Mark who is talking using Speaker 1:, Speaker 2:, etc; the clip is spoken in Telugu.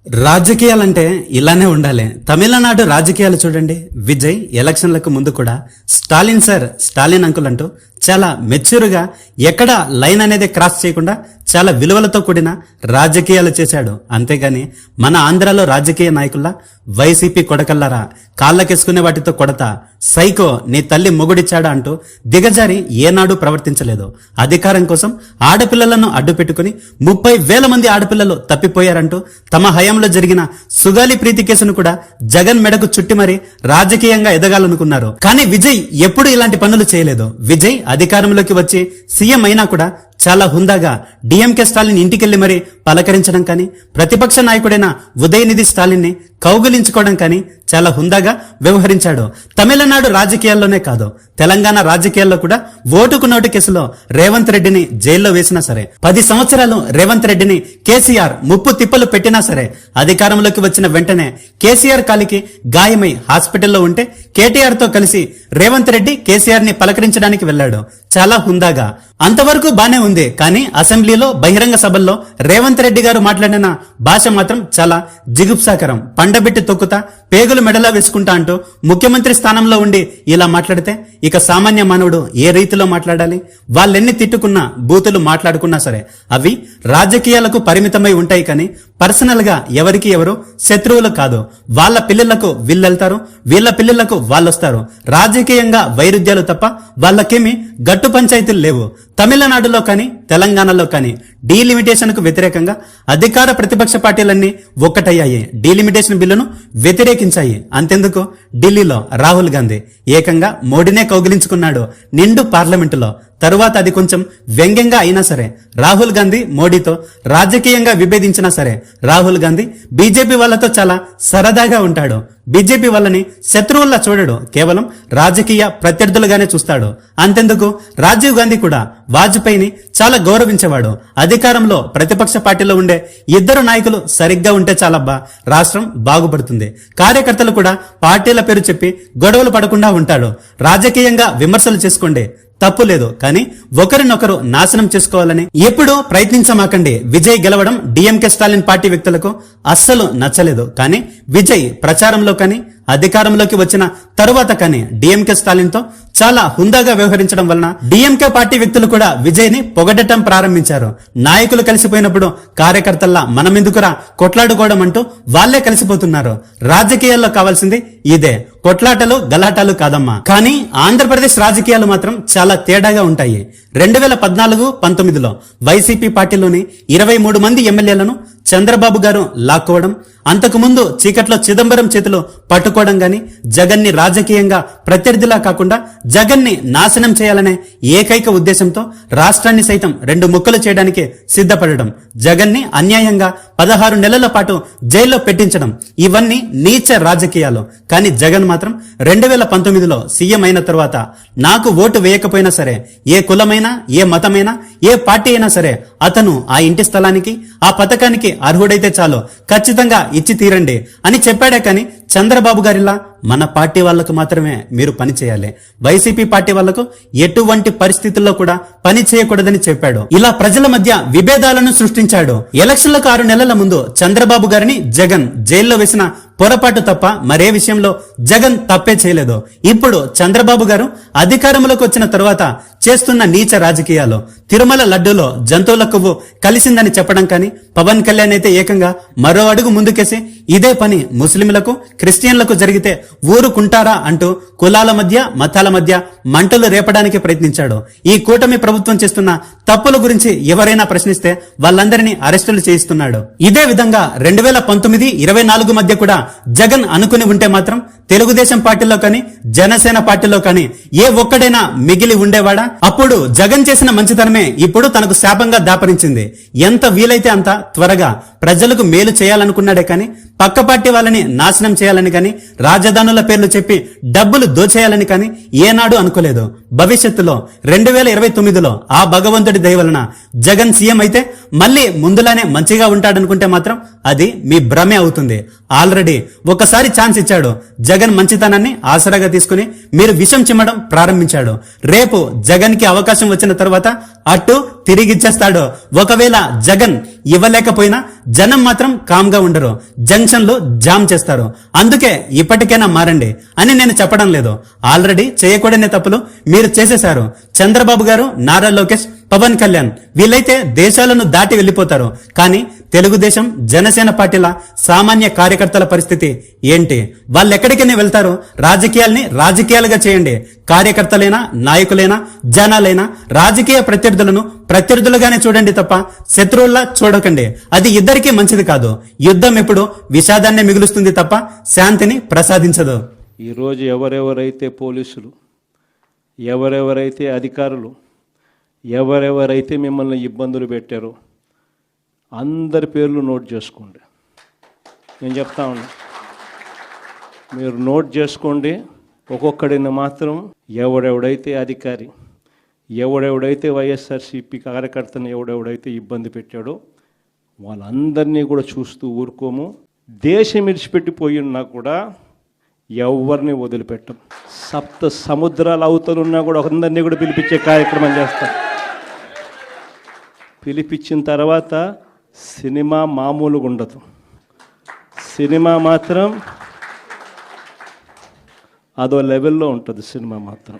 Speaker 1: రాజకీయాలంటే ఇలానే ఉండాలి. తమిళనాడు రాజకీయాలు చూడండి. విజయ్ ఎలక్షన్లకు ముందు కూడా స్టాలిన్ సార్, స్టాలిన్ అంకుల్ అంటూ చాలా మెచ్యూర్గా ఎక్కడ లైన్ అనేది క్రాస్ చేయకుండా చాలా విలువలతో కూడిన రాజకీయాలు చేశాడు. అంతేగాని మన ఆంధ్రాలో రాజకీయ నాయకుల్లా వైసీపీ కొడకల్లారా, కాళ్ళకేసుకునే వాటితో కొడతా, సైకో నీ తల్లి మొగుడిచ్చాడా అంటూ దిగజారి ఏనాడు ప్రవర్తించలేదు. అధికారం కోసం ఆడపిల్లలను అడ్డు పెట్టుకుని 30,000 మంది ఆడపిల్లలు తప్పిపోయారంటూ తమ హయాంలో జరిగిన సుగాలి ప్రీతి కేసును కూడా జగన్ మెడకు చుట్టి మరీ రాజకీయంగా ఎదగాలనుకున్నారు. కానీ విజయ్ ఎప్పుడు ఇలాంటి పనులు చేయలేదు. విజయ్ అధికారంలోకి వచ్చి సీఎం అయినా కూడా చాలా హుందాగా డిఎంకే స్టాలిన్ ఇంటికెళ్లి మరీ పలకరించడం కానీ, ప్రతిపక్ష నాయకుడైన ఉదయనిధి స్టాలిన్ ని కౌగులించుకోవడం కానీ చాలా హుందాగా వ్యవహరించాడు. తమిళనాడు రాజకీయాల్లోనే కాదు, తెలంగాణ రాజకీయాల్లో కూడా ఓటుకు నోటు కేసులో రేవంత్ రెడ్డిని జైల్లో వేసినా సరే, 10 సంవత్సరాలు రేవంత్ రెడ్డిని కేసీఆర్ ముప్పు తిప్పలు పెట్టినా సరే, అధికారంలోకి వచ్చిన వెంటనే కేసీఆర్ కాలికి గాయమై హాస్పిటల్లో ఉంటే కేటీఆర్ తో కలిసి రేవంత్ రెడ్డి కేసీఆర్ ని పలకరించడానికి వెళ్లాడు. చాలా హుందాగా. అంతవరకు బానే ఉంది. కానీ అసెంబ్లీలో బహిరంగ సభల్లో రేవంత్ రెడ్డి గారు మాట్లాడిన భాష మాత్రం చాలా జిగుప్సాకరం. పండబెట్టి తొక్కుతా, పేగులు మెడలా వేసుకుంటా అంటూ ముఖ్యమంత్రి స్థానంలో ఉండి ఇలా మాట్లాడితే ఇక సామాన్య మానవుడు ఏ రీతిలో మాట్లాడాలి? వాళ్ళెన్ని తిట్టుకున్నా, బూతులు మాట్లాడుకున్నా సరే అవి రాజకీయాలకు పరిమితమై ఉంటాయి. కానీ పర్సనల్ గా ఎవరికి ఎవరు శత్రువులు కాదు. వాళ్ళ పిల్లలకు వీళ్ళెళ్తారు, వీళ్ళ పిల్లలకు వాళ్ళొస్తారు. రాజకీయంగా వైరుధ్యాలు తప్ప వాళ్ళకేమి గట్టు పంచాయతీలు లేవు. తమిళనాడులో కానీ తెలంగాణలో కానీ డీలిమిటేషన్ కు వ్యతిరేకంగా అధికార ప్రతిపక్ష పార్టీలన్నీ ఒక్కటయ్యాయి. డీలిమిటేషన్ బిల్లును వ్యతిరేకించాయి. అంతెందుకు, ఢిల్లీలో రాహుల్ గాంధీ ఏకంగా మోడీనే కౌగిలించుకున్నాడు నిండు పార్లమెంటులో. తరువాత అది కొంచెం వ్యంగ్యంగా అయినా సరే, రాహుల్ గాంధీ మోడీతో రాజకీయంగా విభేదించినా సరే, రాహుల్ గాంధీ బీజేపీ వాళ్ళతో చాలా సరదాగా ఉంటాడు. బీజేపీ వాళ్ళని శత్రువుల్లా చూడడు, కేవలం రాజకీయ ప్రత్యర్థులుగానే చూస్తాడు. అంతెందుకు, రాజీవ్ గాంధీ కూడా వాజ్పేయిని చాలా గౌరవించేవాడు. అధికారంలో ప్రతిపక్ష పార్టీలో ఉండే ఇద్దరు నాయకులు సరిగ్గా ఉంటే చాలబ్బా రాష్ట్రం బాగుపడుతుంది. కార్యకర్తలు కూడా పార్టీల పేరు చెప్పి గొడవలు పడకుండా ఉంటాడు. రాజకీయంగా విమర్శలు చేసుకోండి, తప్పు లేదు. కానీ ఒకరినొకరు నాశనం చేసుకోవాలని ఎప్పుడూ ప్రయత్నించమాకండి. విజయ్ గెలవడం డిఎంకే స్టాలిన్ పార్టీ వ్యక్తులకు అస్సలు నచ్చలేదు. కానీ విజయ్ ప్రచారంలో కానీ అధికారంలోకి వచ్చిన తరువాత కానీ డిఎంకే స్టాలిన్ తో చాలా హుందాగా వ్యవహరించడం వలన డిఎంకే పార్టీ వ్యక్తులు కూడా విజయ్ ని పొగడటం ప్రారంభించారు. నాయకులు కలిసిపోయినప్పుడు కార్యకర్తల్లా మనమెందుకురా కొట్లాడుకోవడం అంటూ వాళ్లే కలిసిపోతున్నారు. రాజకీయాల్లో కావాల్సింది ఇదే, కొట్లాటలు గలాటాలు కాదమ్మా. కానీ ఆంధ్రప్రదేశ్ రాజకీయాలు మాత్రం చాలా తేడాగా ఉంటాయి. 2014-19లో వైసీపీ పార్టీలోని 23 మంది ఎమ్మెల్యేలను చంద్రబాబు గారు లాక్కోవడం, అంతకుముందు చీకట్లో చిదంబరం చేతిలో పట్టుకోవడం గాని, జగన్ ని రాజకీయంగా ప్రత్యర్థిలా కాకుండా జగన్ ని నాశనం చేయాలనే ఏకైక ఉద్దేశంతో రాష్ట్రాన్ని సైతం 2 ముక్కలు చేయడానికి సిద్ధపడడం, జగన్ ని అన్యాయంగా 16 నెలల పాటు జైల్లో పెట్టించడం, ఇవన్నీ నీచ రాజకీయాలు. కానీ జగన్ మాత్రం 2019లో సీఎం అయిన తర్వాత నాకు ఓటు వేయకపోయినా సరే, ఏ కులమైనా, ఏ మతమైనా, ఏ పార్టీ అయినా సరే అతను ఆ ఇంటి స్థలానికి, ఆ పథకానికి అర్హుడైతే చాలు, ఖచ్చితంగా ఇచ్చి తీరండి అని చెప్పాడే. కానీ చంద్రబాబు గారిలా మన పార్టీ వాళ్లకు మాత్రమే మీరు పని చేయాలి, వైసీపీ పార్టీ వాళ్లకు ఎటువంటి పరిస్థితుల్లో కూడా పని చేయకూడదని చెప్పాడు. ఇలా ప్రజల మధ్య విభేదాలను సృష్టించాడు. ఎలక్షన్లకు 6 నెలల ముందు చంద్రబాబు గారిని జగన్ జైల్లో వేసిన పొరపాటు తప్ప మరే విషయంలో జగన్ తప్పే చేయలేదు. ఇప్పుడు చంద్రబాబు గారు అధికారంలోకి వచ్చిన తరువాత చేస్తున్న నీచ రాజకీయాలు, తిరుమల లడ్డూలో జంతువుల కొవ్వు కలిసిందని చెప్పడం కానీ, పవన్ కళ్యాణ్ అయితే ఏకంగా మరో అడుగు ముందుకేసి ఇదే పని ముస్లింలకు, క్రిస్టియన్లకు జరిగితే ఊరుకుంటారా అంటూ కులాల మధ్య, మతాల మధ్య మంటలు రేపడానికి ప్రయత్నించాడు. ఈ కూటమి ప్రభుత్వం చేస్తున్న తప్పుల గురించి ఎవరైనా ప్రశ్నిస్తే వాళ్ళందరినీ అరెస్టులు చేయిస్తున్నాడు. ఇదే విధంగా 2019-24 మధ్య కూడా జగన్ అనుకుని ఉంటే మాత్రం తెలుగుదేశం పార్టీలో కానీ, జనసేన పార్టీలో కానీ ఏ ఒక్కడైనా మిగిలి ఉండేవాడా? అప్పుడు జగన్ చేసిన మంచితనమే ఇప్పుడు తనకు శాపంగా దాపరించింది. ఎంత వీలైతే అంత త్వరగా ప్రజలకు మేలు చేయాలనుకున్నాడే కానీ, పక్క పార్టీ వాళ్ళని నాశనం చేయాలని కానీ, రాజధానుల పేర్లు చెప్పి డబ్బులు దోచేయాలని కానీ ఏనాడు అనుకోలేదు. భవిష్యత్తులో 2029లో ఆ భగవంతుడి దయ వలన జగన్ సీఎం అయితే మళ్ళీ ముందులానే మంచిగా ఉంటాడనుకుంటే మాత్రం అది మీ భ్రమే అవుతుంది. ఆల్రెడీ ఒకసారి ఛాన్స్ ఇచ్చాడు. జగన్ మంచితనాన్ని ఆసరాగా తీసుకుని మీరు విషం చిమ్మడం ప్రారంభించాడు. రేపు జగన్ కి అవకాశం వచ్చిన తర్వాత అటు తిరిగిచ్చేస్తాడు. ఒకవేళ జగన్ ఇవ్వలేకపోయినా జనం మాత్రం కామ్గా ఉండరు, జంక్షన్లు జామ్ చేస్తారు. అందుకే ఇప్పటికైనా మారండి అని నేను చెప్పడం లేదు. ఆల్రెడీ చేయకూడని తప్పులు మీరు చేసేశారు. చంద్రబాబు గారు, నారా లోకేష్, పవన్ కళ్యాణ్ వీళ్ళైతే దేశాలను దాటి వెళ్ళిపోతారు. కానీ తెలుగుదేశం, జనసేన పార్టీల సామాన్య కార్యకర్తల పరిస్థితి ఏంటి? వాళ్ళు ఎక్కడికైనా వెళ్తారు. రాజకీయాల్ని రాజకీయాలుగా చేయండి. కార్యకర్తలైనా, నాయకులైనా, జనాలైనా రాజకీయ ప్రత్యర్థులను ప్రత్యర్థులుగానే చూడండి తప్ప శత్రువుల్లా చూడకండి. అది ఇద్దరికీ మంచిది కాదు. యుద్ధం ఎప్పుడు విషాదాన్ని మిగులుస్తుంది తప్ప శాంతిని ప్రసాదించదు.
Speaker 2: ఈరోజు ఎవరెవరైతే పోలీసులు, ఎవరెవరైతే అధికారులు, ఎవరెవరైతే మిమ్మల్ని ఇబ్బందులు పెట్టారో అందరి పేర్లు నోట్ చేసుకోండి. నేను చెప్తా ఉన్నా, మీరు నోట్ చేసుకోండి. ఒక్కొక్కడిని మాత్రం ఎవడెవడైతే అధికారి, ఎవడెవడైతే వైఎస్ఆర్సీపీ కార్యకర్తను ఎవడెవడైతే ఇబ్బంది పెట్టాడో వాళ్ళందరినీ కూడా చూస్తూ ఊరుకోము. దేశం విడిచిపెట్టిపోయి ఉన్నా కూడా ఎవరిని వదిలిపెట్టం. సప్త సముద్రాల అవతలున్నా కూడా అందరినీ కూడా పిలిపించే కార్యక్రమం చేస్తాం. పిలిపించిన తర్వాత సినిమా మామూలుగా ఉండదు. సినిమా మాత్రం అదో లెవెల్లో ఉంటుంది. సినిమా మాత్రం